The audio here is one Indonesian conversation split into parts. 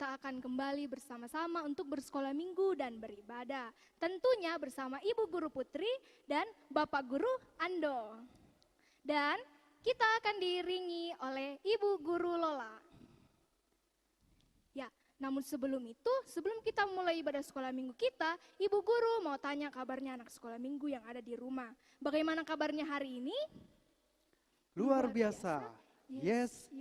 kita akan kembali bersama-sama untuk bersekolah minggu dan beribadah. Tentunya bersama Ibu Guru Putri dan Bapak Guru Ando. Dan kita akan diiringi oleh Ibu Guru Lola. Ya, namun sebelum itu, sebelum kita mulai ibadah sekolah minggu kita, Ibu Guru mau tanya kabarnya anak sekolah minggu yang ada di rumah. Bagaimana kabarnya hari ini? Luar biasa. Yes.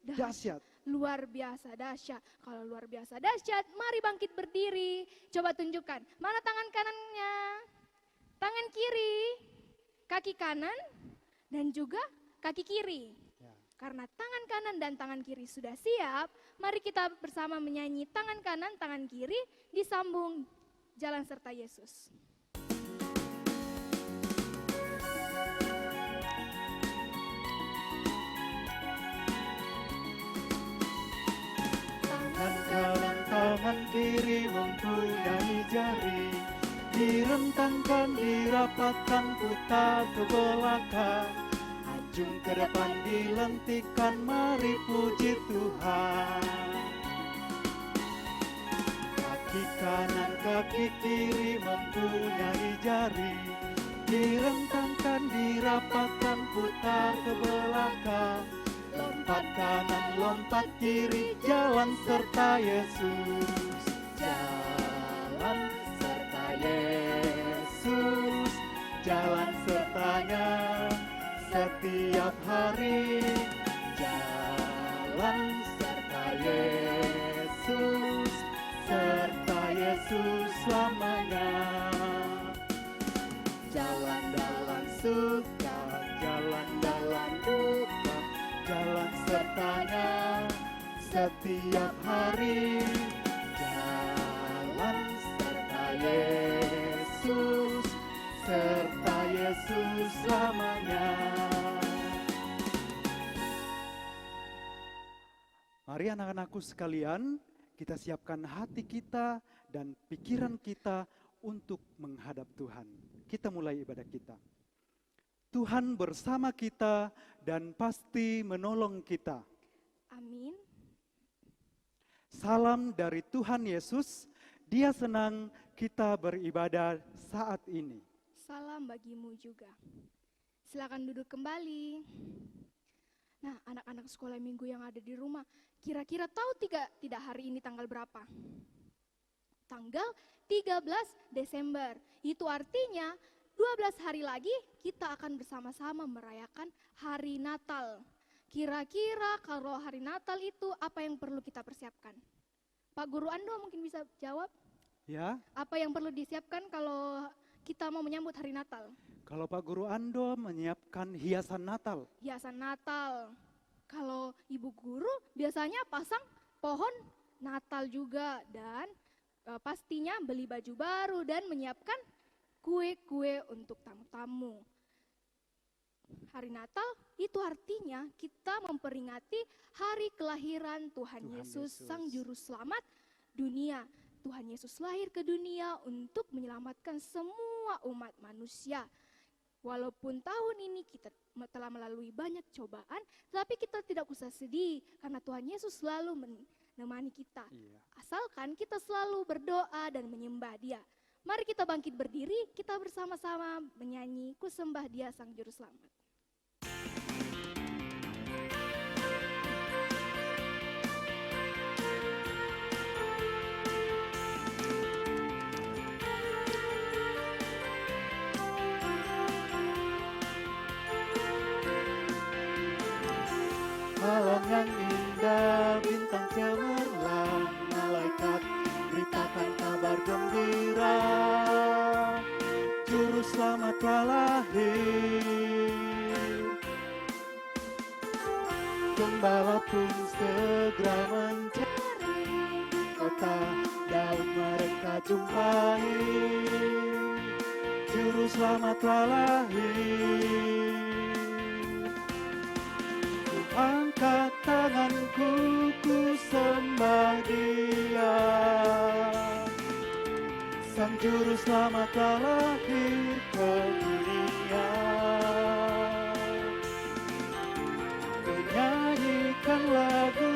Dahsyat. Luar biasa dahsyat. Kalau luar biasa dahsyat, mari bangkit berdiri. Coba tunjukkan, mana tangan kanannya? Tangan kiri, kaki kanan, dan juga kaki kiri. Ya. Karena tangan kanan dan tangan kiri sudah siap, mari kita bersama menyanyi tangan kanan, tangan kiri, disambung jalan serta Yesus. Tangan kiri mempunyai jari, direntangkan, dirapatkan, putar ke belakang, ajung ke depan dilentikkan, mari puji Tuhan. Kaki kanan, kaki kiri mempunyai jari, direntangkan, dirapatkan, putar ke belakang, lompat kanan, lompat kiri, jalan serta Yesus. Jalan serta Yesus, jalan sertanya setiap hari. Jalan serta Yesus, serta Yesus selamanya. Jalan dalam suka, jalan dalam duka, jalan sertanya setiap hari. Jalan serta Yesus, serta Yesus selamanya. Mari anak-anakku sekalian, kita siapkan hati kita dan pikiran kita untuk menghadap Tuhan. Kita mulai ibadah kita. Tuhan bersama kita dan pasti menolong kita. Amin. Salam dari Tuhan Yesus, Dia senang kita beribadah saat ini. Salam bagimu juga. Silakan duduk kembali. Nah, anak-anak sekolah minggu yang ada di rumah, kira-kira tahu tidak hari ini tanggal berapa? Tanggal 13 Desember. Itu artinya 12 hari lagi kita akan bersama-sama merayakan hari Natal. Kira-kira kalau hari Natal itu apa yang perlu kita persiapkan? Pak Guru Ando mungkin bisa jawab? Ya. Apa yang perlu disiapkan kalau kita mau menyambut hari Natal? Kalau Pak Guru Ando menyiapkan hiasan Natal. Hiasan Natal. Kalau Ibu Guru biasanya pasang pohon Natal juga dan pastinya beli baju baru dan menyiapkan kue-kue untuk tamu-tamu. Hari Natal itu artinya kita memperingati hari kelahiran Tuhan Yesus, Sang Juru Selamat dunia. Tuhan Yesus lahir ke dunia untuk menyelamatkan semua umat manusia. Walaupun tahun ini kita telah melalui banyak cobaan, tapi kita tidak usah sedih karena Tuhan Yesus selalu menemani kita. Asalkan kita selalu berdoa dan menyembah Dia. Mari kita bangkit berdiri, kita bersama-sama menyanyi Ku Sembah Dia Sang Juru Selamat. Malam yang indah, bintang cemerlang, malaikat beritakan kabar gembira. Juru Selamat telah lahir. Gembala pun segera mencari, kota Daud mereka jumpai. Juru Selamat telah lahir. Angkat tanganku, ku sembah Dia. Sang Juru Selamat telah lahir ke dunia. Menyanyikan lagu,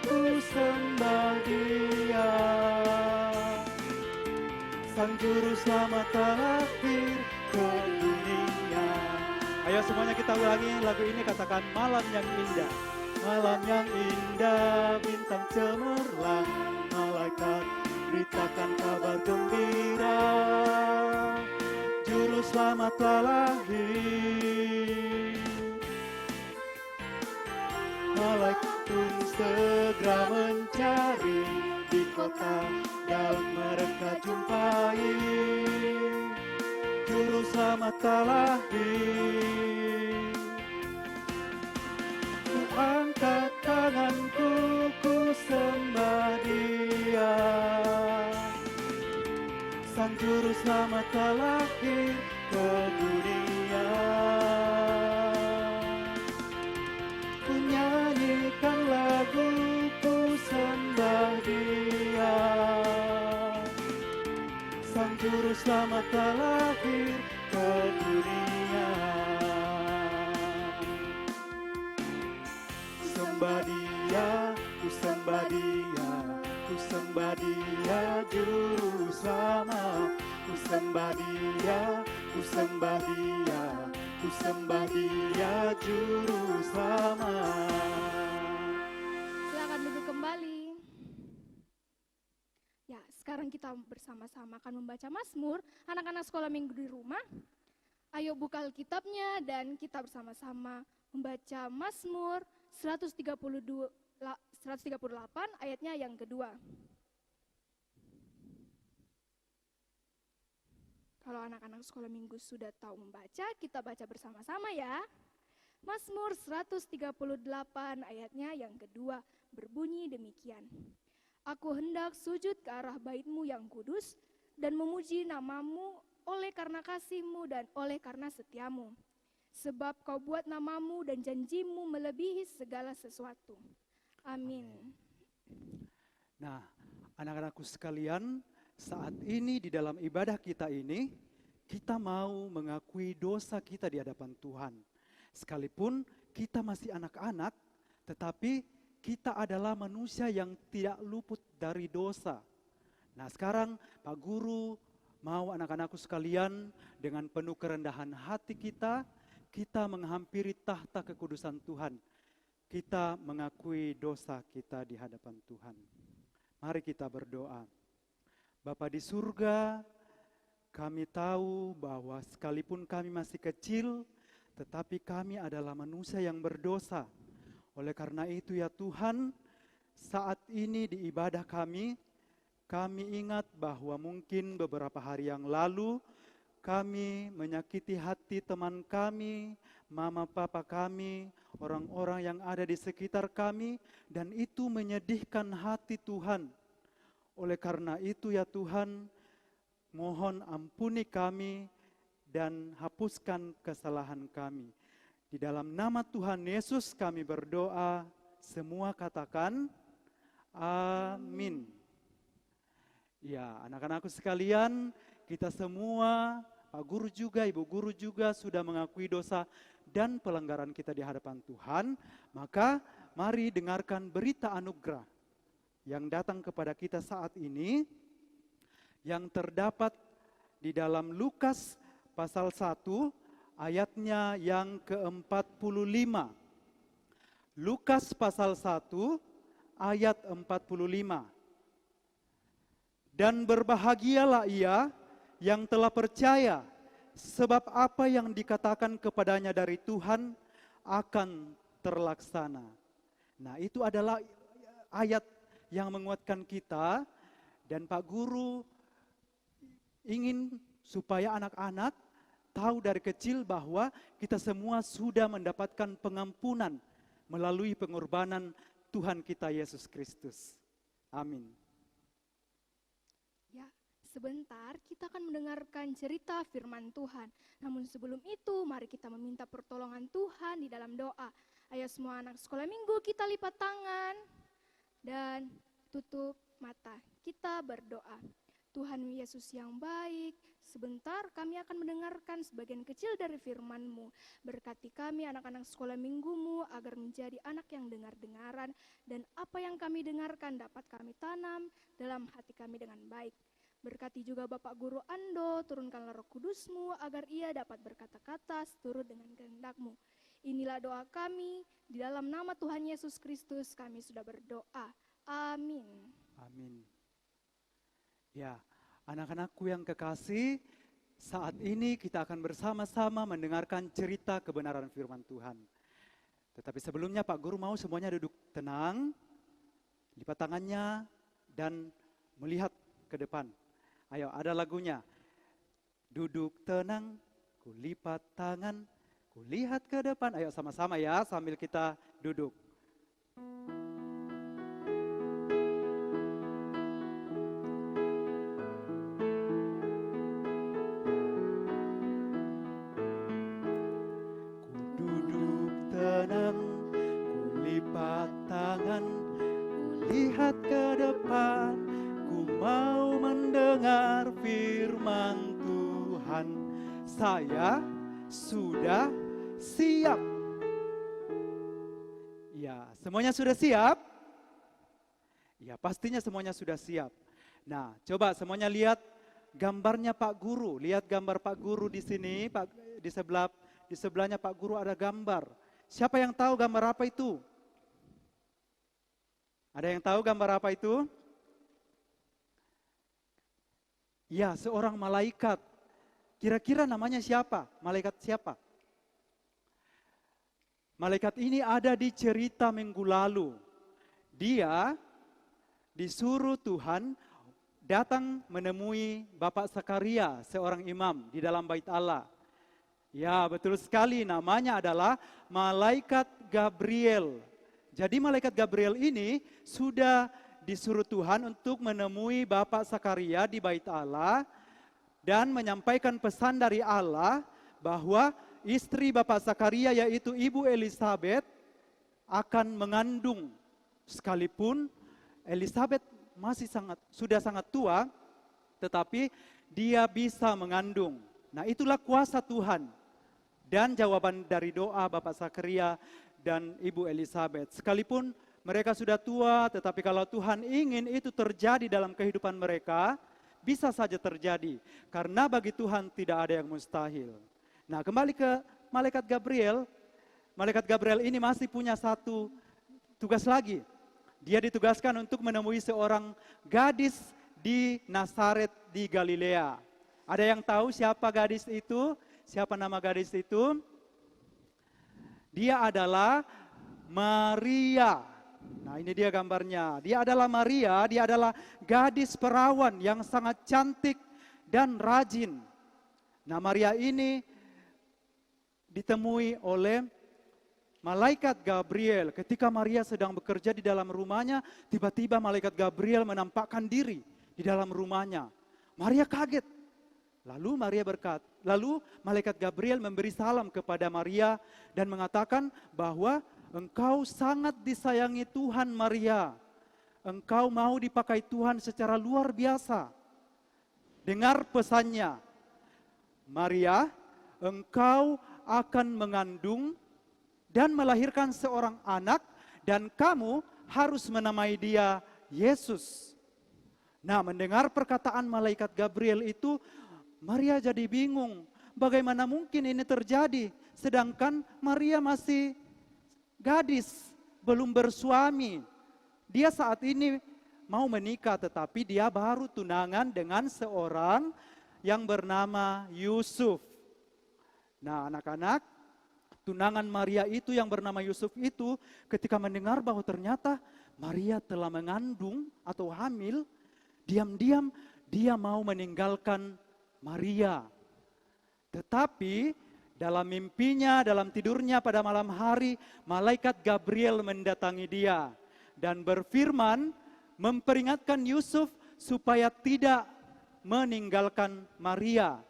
ku sembah Selamat lahir ke dunia. Ayo semuanya kita ulangi lagu ini, katakan malam yang indah. Malam yang indah, bintang cemerlang, malaikat beritakan kabar gembira. Juru selamat telah lahir. Malaikat pun segera mencari di kota dan mereka jumpai. Juru selamat telah lahir. Ku angkat tanganku, ku sembah Dia. Sang Juru selamat telah lahir ke dunia. Ku nyanyikan lagu, ku sembah Dia. Sang Juru selamat telah lahir ke dunia. Sembah Dia, ku sembah Dia, ku sembah Dia Juru selamat. Ku sembah Dia, ku sembah Dia, ku sembah Dia Juru selamat. Silakan duduk kembali. Ya, sekarang kita bersama-sama akan membaca Mazmur. Anak-anak sekolah minggu di rumah, ayo buka Alkitabnya dan kita bersama-sama membaca Mazmur 138 ayatnya yang kedua. Kalau anak-anak sekolah minggu sudah tahu membaca, kita baca bersama-sama ya. Mazmur 138 ayatnya yang kedua berbunyi demikian. Aku hendak sujud ke arah bait-Mu yang kudus dan memuji nama-Mu oleh karena kasih-Mu dan oleh karena setia-Mu. Sebab Kau buat nama-Mu dan janji-Mu melebihi segala sesuatu. Amin. Nah, anak-anakku sekalian, saat ini di dalam ibadah kita ini, kita mau mengakui dosa kita di hadapan Tuhan. Sekalipun kita masih anak-anak, tetapi kita adalah manusia yang tidak luput dari dosa. Nah, sekarang Pak Guru mau anak-anakku sekalian dengan penuh kerendahan hati kita menghampiri tahta kekudusan Tuhan. Kita mengakui dosa kita di hadapan Tuhan. Mari kita berdoa. Bapa di surga, kami tahu bahwa sekalipun kami masih kecil, tetapi kami adalah manusia yang berdosa. Oleh karena itu ya Tuhan, saat ini di ibadah kami ingat bahwa mungkin beberapa hari yang lalu, kami menyakiti hati teman kami, mama papa kami, orang-orang yang ada di sekitar kami, dan itu menyedihkan hati Tuhan. Oleh karena itu ya Tuhan, mohon ampuni kami dan hapuskan kesalahan kami. Di dalam nama Tuhan Yesus kami berdoa, semua katakan amin. Ya, anak-anakku sekalian, kita semua, Pak Guru juga, Ibu Guru juga sudah mengakui dosa dan pelanggaran kita di hadapan Tuhan. Maka mari dengarkan berita anugerah yang datang kepada kita saat ini, yang terdapat di dalam Lukas pasal 1 ayatnya yang ke-45. Lukas pasal 1 ayat 45. Dan berbahagialah ia yang telah percaya, sebab apa yang dikatakan kepadanya dari Tuhan akan terlaksana. Nah, itu adalah ayat yang menguatkan kita, dan Pak Guru ingin supaya anak-anak tahu dari kecil bahwa kita semua sudah mendapatkan pengampunan melalui pengorbanan Tuhan kita Yesus Kristus. Amin. Ya, sebentar kita akan mendengarkan cerita firman Tuhan. Namun sebelum itu, mari kita meminta pertolongan Tuhan di dalam doa. Ayo semua anak sekolah minggu, kita lipat tangan dan tutup mata. Kita berdoa. Tuhan Yesus yang baik, sebentar kami akan mendengarkan sebagian kecil dari firman-Mu. Berkati kami anak-anak sekolah minggu-Mu agar menjadi anak yang dengar-dengaran, dan apa yang kami dengarkan dapat kami tanam dalam hati kami dengan baik. Berkati juga Bapak Guru Ando, turunkanlah Roh Kudus-Mu agar ia dapat berkata-kata seturut dengan kehendak-Mu. Inilah doa kami, di dalam nama Tuhan Yesus Kristus kami sudah berdoa. Amin. Amin. Ya, anak-anakku yang kekasih, saat ini kita akan bersama-sama mendengarkan cerita kebenaran firman Tuhan. Tetapi sebelumnya Pak Guru mau semuanya duduk tenang, lipat tangannya, dan melihat ke depan. Ayo, ada lagunya. Duduk tenang, ku lipat tangan, ku lihat ke depan. Ayo sama-sama ya, sambil kita duduk. Ku duduk tenang, ku lipat tangan, ku lihat ke depan. Ku mau mendengar firman Tuhan. Saya sudah siap. Ya, semuanya sudah siap? Ya, pastinya semuanya sudah siap. Nah, coba semuanya lihat gambarnya Pak Guru. Lihat gambar Pak Guru di sini, Pak, di sebelahnya Pak Guru ada gambar. Siapa yang tahu gambar apa itu? Ada yang tahu gambar apa itu? Ya, seorang malaikat. Kira-kira namanya siapa? Malaikat siapa? Malaikat ini ada di cerita minggu lalu. Dia disuruh Tuhan datang menemui Bapak Zakaria, seorang imam di dalam bait Allah. Ya, betul sekali, namanya adalah Malaikat Gabriel. Jadi Malaikat Gabriel ini sudah disuruh Tuhan untuk menemui Bapak Zakaria di bait Allah dan menyampaikan pesan dari Allah bahwa istri Bapak Zakaria yaitu Ibu Elisabet akan mengandung, sekalipun Elisabet sudah sangat tua, tetapi dia bisa mengandung. Nah, itulah kuasa Tuhan dan jawaban dari doa Bapak Zakaria dan Ibu Elisabet. Sekalipun mereka sudah tua, tetapi kalau Tuhan ingin itu terjadi dalam kehidupan mereka, bisa saja terjadi. Karena bagi Tuhan tidak ada yang mustahil. Nah, kembali ke Malaikat Gabriel. Malaikat Gabriel ini masih punya satu tugas lagi. Dia ditugaskan untuk menemui seorang gadis di Nazaret di Galilea. Ada yang tahu siapa gadis itu? Siapa nama gadis itu? Dia adalah Maria. Nah, ini dia gambarnya. Dia adalah Maria, dia adalah gadis perawan yang sangat cantik dan rajin. Nah, Maria ini ditemui oleh Malaikat Gabriel. Ketika Maria sedang bekerja di dalam rumahnya, tiba-tiba Malaikat Gabriel menampakkan diri di dalam rumahnya. Maria kaget. Lalu Malaikat Gabriel memberi salam kepada Maria dan mengatakan bahwa engkau sangat disayangi Tuhan, Maria. Engkau mau dipakai Tuhan secara luar biasa. Dengar pesannya. Maria, engkau akan mengandung dan melahirkan seorang anak dan kamu harus menamai dia Yesus. Nah, mendengar perkataan Malaikat Gabriel itu, Maria jadi bingung. Bagaimana mungkin ini terjadi? Sedangkan Maria masih gadis, belum bersuami. Dia saat ini mau menikah, tetapi dia baru tunangan dengan seorang yang bernama Yusuf. Nah, anak-anak, tunangan Maria itu yang bernama Yusuf itu, ketika mendengar bahwa ternyata Maria telah mengandung atau hamil, diam-diam dia mau meninggalkan Maria. Tetapi dalam mimpinya, dalam tidurnya pada malam hari, Malaikat Gabriel mendatangi dia dan berfirman memperingatkan Yusuf supaya tidak meninggalkan Maria.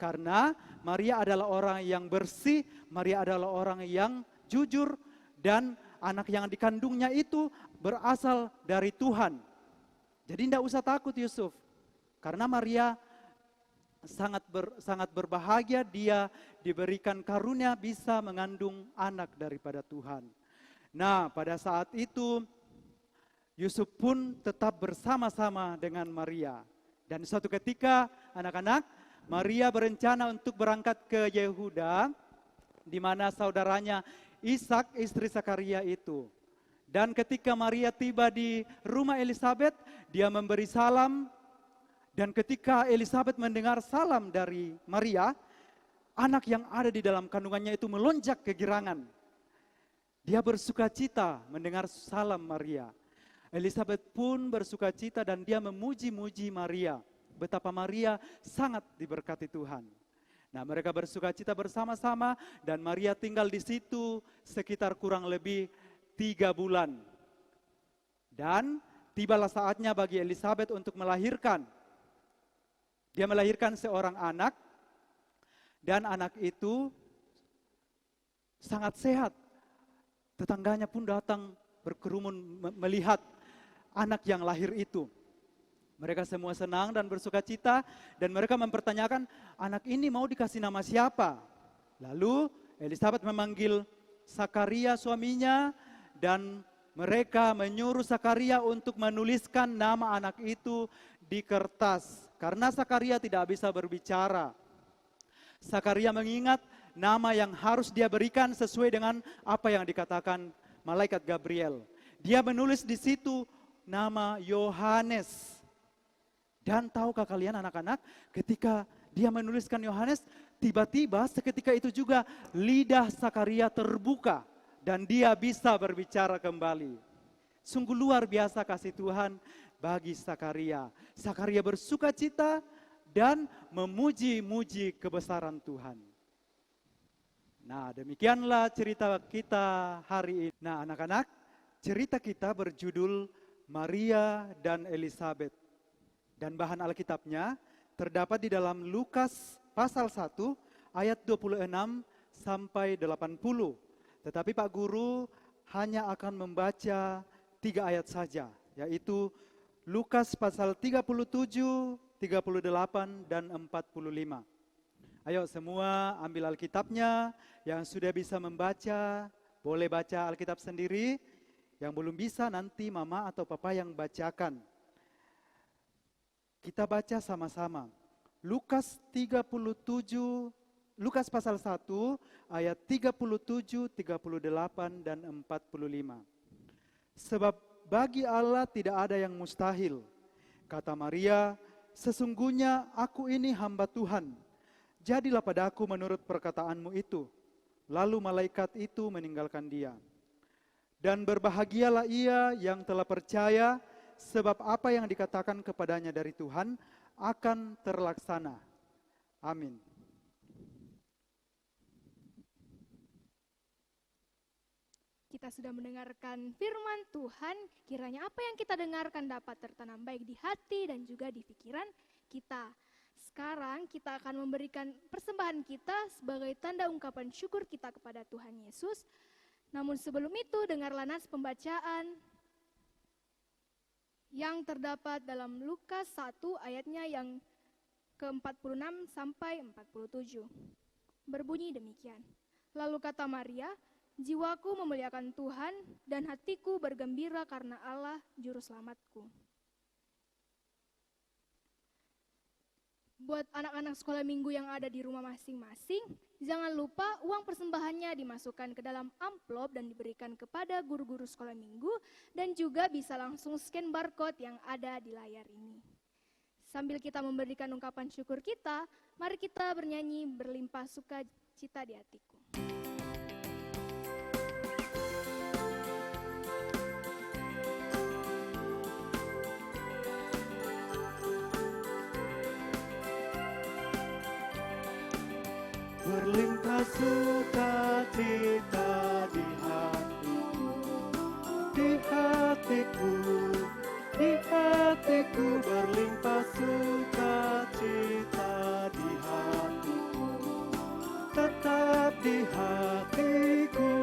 Karena Maria adalah orang yang bersih, Maria adalah orang yang jujur, dan anak yang dikandungnya itu berasal dari Tuhan. Jadi tidak usah takut Yusuf, karena Maria sangat berbahagia, dia diberikan karunia bisa mengandung anak daripada Tuhan. Nah, pada saat itu Yusuf pun tetap bersama-sama dengan Maria. Dan suatu ketika anak-anak, Maria berencana untuk berangkat ke Yehuda, di mana saudaranya Ishak istri Zakaria itu. Dan ketika Maria tiba di rumah Elisabet, dia memberi salam. Dan ketika Elisabet mendengar salam dari Maria, anak yang ada di dalam kandungannya itu melonjak kegirangan. Dia bersukacita mendengar salam Maria. Elisabet pun bersukacita dan dia memuji-muji Maria. Betapa Maria sangat diberkati Tuhan. Nah, mereka bersukacita bersama-sama dan Maria tinggal di situ sekitar kurang lebih 3 bulan. Dan tibalah saatnya bagi Elisabet untuk melahirkan. Dia melahirkan seorang anak dan anak itu sangat sehat. Tetangganya pun datang berkerumun melihat anak yang lahir itu. Mereka semua senang dan bersukacita dan mereka mempertanyakan anak ini mau dikasih nama siapa. Lalu Elisabet memanggil Zakaria suaminya dan mereka menyuruh Zakaria untuk menuliskan nama anak itu di kertas. Karena Zakaria tidak bisa berbicara. Zakaria mengingat nama yang harus dia berikan sesuai dengan apa yang dikatakan malaikat Gabriel. Dia menulis di situ nama Yohanes. Dan tahukah kalian anak-anak, ketika dia menuliskan Yohanes, tiba-tiba seketika itu juga lidah Zakaria terbuka. Dan dia bisa berbicara kembali. Sungguh luar biasa kasih Tuhan bagi Zakaria. Zakaria bersukacita dan memuji-muji kebesaran Tuhan. Nah, demikianlah cerita kita hari ini. Nah, anak-anak, cerita kita berjudul Maria dan Elisabet. Dan bahan Alkitabnya terdapat di dalam Lukas pasal 1 ayat 26 sampai 80. Tetapi Pak Guru hanya akan membaca 3 ayat saja, yaitu Lukas pasal 37, 38, dan 45. Ayo semua ambil Alkitabnya, yang sudah bisa membaca, boleh baca Alkitab sendiri, yang belum bisa nanti mama atau papa yang bacakan. Kita baca sama-sama. Lukas pasal 1 ayat 37, 38 dan 45. Sebab bagi Allah tidak ada yang mustahil. Kata Maria, sesungguhnya aku ini hamba Tuhan. Jadilah padaku menurut perkataanmu itu. Lalu malaikat itu meninggalkan dia. Dan berbahagialah ia yang telah percaya, sebab apa yang dikatakan kepadanya dari Tuhan akan terlaksana. Amin. Kita sudah mendengarkan firman Tuhan, kiranya apa yang kita dengarkan dapat tertanam baik di hati dan juga di pikiran kita. Sekarang kita akan memberikan persembahan kita sebagai tanda ungkapan syukur kita kepada Tuhan Yesus. Namun sebelum itu, dengarlah nas pembacaan yang terdapat dalam Lukas 1 ayatnya yang ke-46 sampai 47. Berbunyi demikian. Lalu kata Maria, jiwaku memuliakan Tuhan dan hatiku bergembira karena Allah juru selamatku. Buat anak-anak sekolah minggu yang ada di rumah masing-masing, jangan lupa uang persembahannya dimasukkan ke dalam amplop dan diberikan kepada guru-guru sekolah minggu dan juga bisa langsung scan barcode yang ada di layar ini. Sambil kita memberikan ungkapan syukur kita, mari kita bernyanyi berlimpah sukacita di hatiku. Berlimpah sukacita di hatiku, di hatiku, di hatiku. Berlimpah sukacita di hatiku, tetap di hatiku.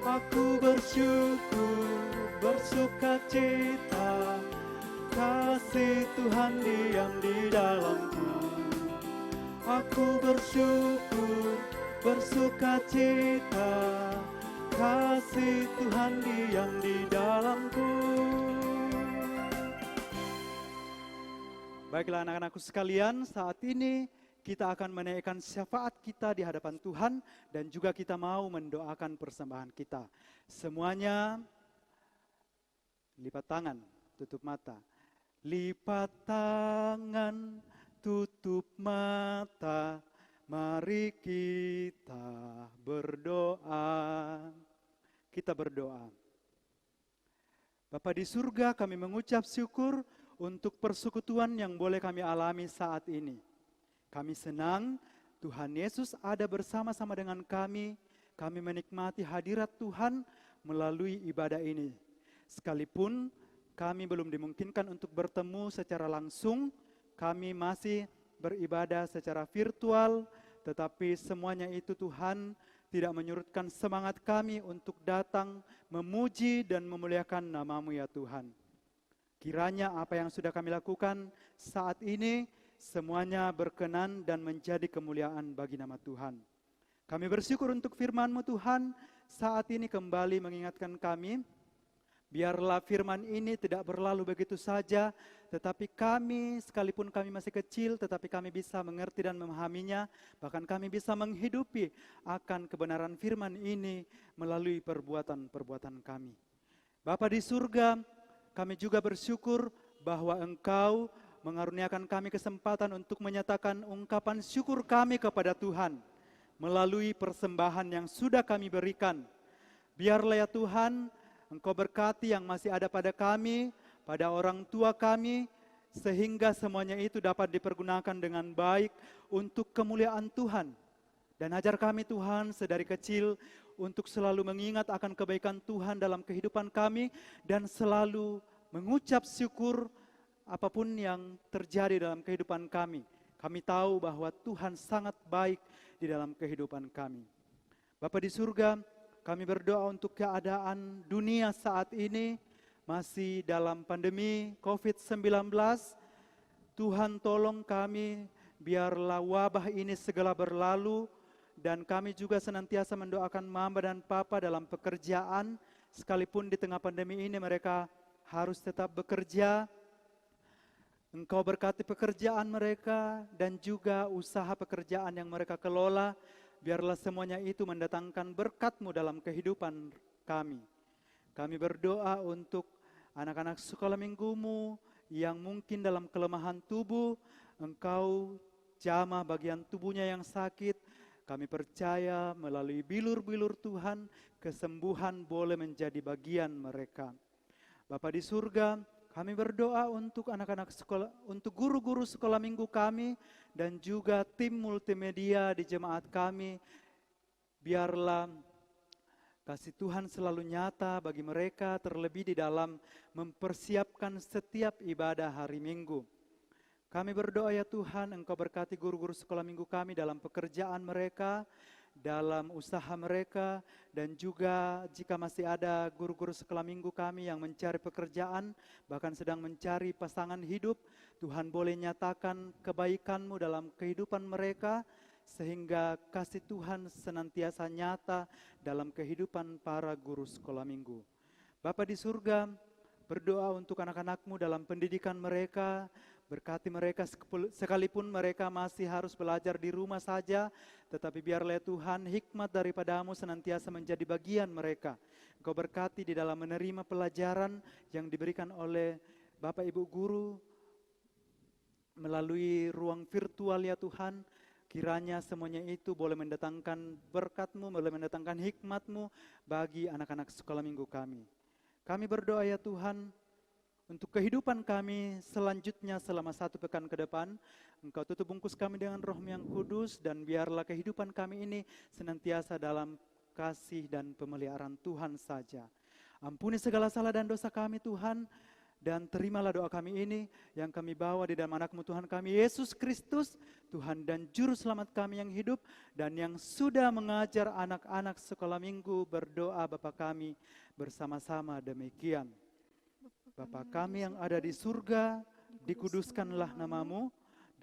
Aku bersyukur, bersukacita, kasih Tuhan diam di dalamku. Aku bersyukur, bersukacita, kasih Tuhan diam di dalamku. Baiklah anak-anakku sekalian, saat ini kita akan menaikkan syafaat kita di hadapan Tuhan dan juga kita mau mendoakan persembahan kita. Semuanya lipat tangan, tutup mata. Lipat tangan, tutup mata, mari kita berdoa. Kita berdoa. Bapa di surga, kami mengucap syukur untuk persekutuan yang boleh kami alami saat ini. Kami senang Tuhan Yesus ada bersama-sama dengan kami. Kami menikmati hadirat Tuhan melalui ibadah ini. Sekalipun kami belum dimungkinkan untuk bertemu secara langsung, kami masih beribadah secara virtual, tetapi semuanya itu Tuhan tidak menyurutkan semangat kami untuk datang memuji dan memuliakan nama-Mu ya Tuhan. Kiranya apa yang sudah kami lakukan saat ini semuanya berkenan dan menjadi kemuliaan bagi nama Tuhan. Kami bersyukur untuk firman-Mu Tuhan, saat ini kembali mengingatkan kami, biarlah firman ini tidak berlalu begitu saja, tetapi kami, sekalipun kami masih kecil, tetapi kami bisa mengerti dan memahaminya, bahkan kami bisa menghidupi akan kebenaran firman ini melalui perbuatan-perbuatan kami. Bapa di surga, kami juga bersyukur bahwa Engkau mengaruniakan kami kesempatan untuk menyatakan ungkapan syukur kami kepada Tuhan melalui persembahan yang sudah kami berikan. Biarlah ya Tuhan, Engkau berkati yang masih ada pada kami, pada orang tua kami, sehingga semuanya itu dapat dipergunakan dengan baik untuk kemuliaan Tuhan. Dan ajar kami Tuhan sedari kecil untuk selalu mengingat akan kebaikan Tuhan dalam kehidupan kami dan selalu mengucap syukur apapun yang terjadi dalam kehidupan kami. Kami tahu bahwa Tuhan sangat baik di dalam kehidupan kami. Bapa di surga, kami berdoa untuk keadaan dunia saat ini masih dalam pandemi COVID-19. Tuhan tolong kami, biarlah wabah ini segera berlalu, dan kami juga senantiasa mendoakan mama dan papa dalam pekerjaan, sekalipun di tengah pandemi ini mereka harus tetap bekerja. Engkau berkati pekerjaan mereka dan juga usaha pekerjaan yang mereka kelola. Biarlah semuanya itu mendatangkan berkat-Mu dalam kehidupan kami. Kami berdoa untuk anak-anak sekolah minggu-Mu yang mungkin dalam kelemahan tubuh, Engkau jamah bagian tubuhnya yang sakit. Kami percaya melalui bilur-bilur Tuhan, kesembuhan boleh menjadi bagian mereka. Bapa di surga, kami berdoa untuk anak-anak sekolah, untuk guru-guru sekolah minggu kami, dan juga tim multimedia di jemaat kami. Biarlah kasih Tuhan selalu nyata bagi mereka, terlebih di dalam mempersiapkan setiap ibadah hari Minggu. Kami berdoa ya Tuhan, Engkau berkati guru-guru sekolah minggu kami dalam pekerjaan mereka, dalam usaha mereka, dan juga jika masih ada guru-guru sekolah minggu kami yang mencari pekerjaan, bahkan sedang mencari pasangan hidup, Tuhan boleh nyatakan kebaikan-Mu dalam kehidupan mereka, sehingga kasih Tuhan senantiasa nyata dalam kehidupan para guru sekolah minggu. Bapa di surga, berdoa untuk anak-anak-Mu dalam pendidikan mereka, berkati mereka sekalipun mereka masih harus belajar di rumah saja, tetapi biarlah Tuhan hikmat daripada-Mu senantiasa menjadi bagian mereka. Engkau berkati di dalam menerima pelajaran yang diberikan oleh Bapak Ibu Guru melalui ruang virtual ya Tuhan. Kiranya semuanya itu boleh mendatangkan berkat-Mu, boleh mendatangkan hikmat-Mu bagi anak-anak sekolah minggu kami. Kami berdoa ya Tuhan, untuk kehidupan kami selanjutnya selama 1 pekan ke depan, Engkau tutup bungkus kami dengan Roh-Mu yang kudus, dan biarlah kehidupan kami ini senantiasa dalam kasih dan pemeliharaan Tuhan saja. Ampuni segala salah dan dosa kami Tuhan, dan terimalah doa kami ini yang kami bawa di dalam anak-Mu Tuhan kami, Yesus Kristus, Tuhan dan Juru Selamat kami yang hidup, dan yang sudah mengajar anak-anak sekolah minggu berdoa Bapa kami bersama-sama demikian. Bapa kami yang ada di surga, dikuduskanlah nama-Mu,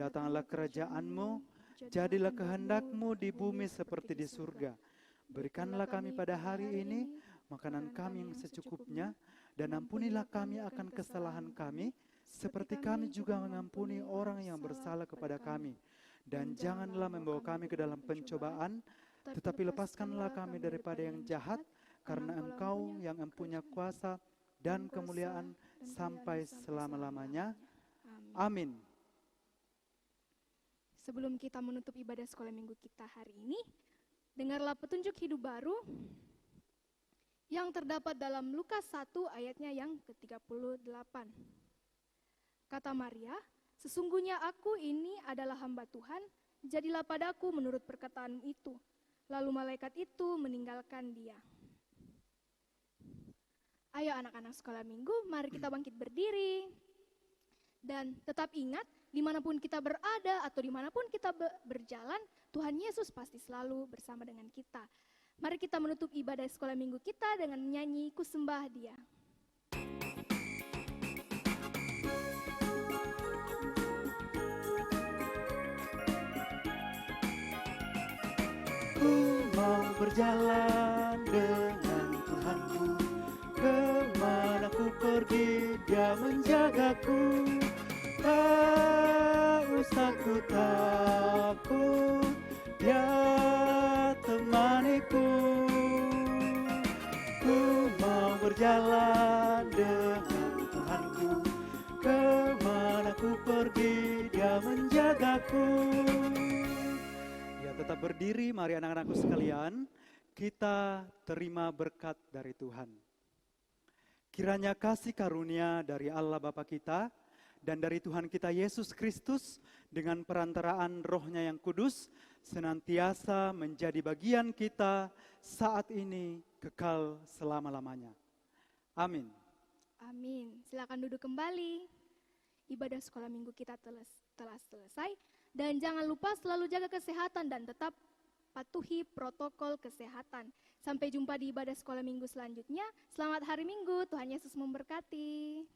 datanglah kerajaan-Mu, jadilah kehendak-Mu di bumi seperti di surga. Berikanlah kami pada hari ini makanan kami yang secukupnya, dan ampunilah kami akan kesalahan kami, seperti kami juga mengampuni orang yang bersalah kepada kami. Dan janganlah membawa kami ke dalam pencobaan, tetapi lepaskanlah kami daripada yang jahat, karena Engkau yang mempunyai kuasa dan kemuliaan sampai selama-lamanya. Amin. Sebelum kita menutup ibadah sekolah minggu kita hari ini, dengarlah petunjuk hidup baru yang terdapat dalam Lukas 1 ayatnya yang ke-38. Kata Maria, "Sesungguhnya aku ini adalah hamba Tuhan, jadilah padaku menurut perkataan itu." Lalu malaikat itu meninggalkan dia. Ayo anak-anak sekolah minggu, mari kita bangkit berdiri. Dan tetap ingat, dimanapun kita berada atau dimanapun kita berjalan, Tuhan Yesus pasti selalu bersama dengan kita. Mari kita menutup ibadah sekolah minggu kita dengan menyanyi Ku Sembah Dia. Ku mau berjalan dengan Tuhanku, kemana ku pergi Dia menjagaku. Tak usah ku takut, Dia temaniku. Ku mau berjalan dengan Tuhanku, kemana ku pergi Dia menjagaku. Ya, tetap berdiri, mari anak-anakku sekalian, kita terima berkat dari Tuhan. Kiranya kasih karunia dari Allah Bapa kita dan dari Tuhan kita Yesus Kristus dengan perantaraan Roh-Nya yang kudus senantiasa menjadi bagian kita saat ini kekal selama-lamanya. Amin. Amin. Silakan duduk kembali. Ibadah sekolah minggu kita telah selesai. Dan jangan lupa selalu jaga kesehatan dan tetap patuhi protokol kesehatan. Sampai jumpa di ibadah sekolah minggu selanjutnya. Selamat hari Minggu, Tuhan Yesus memberkati.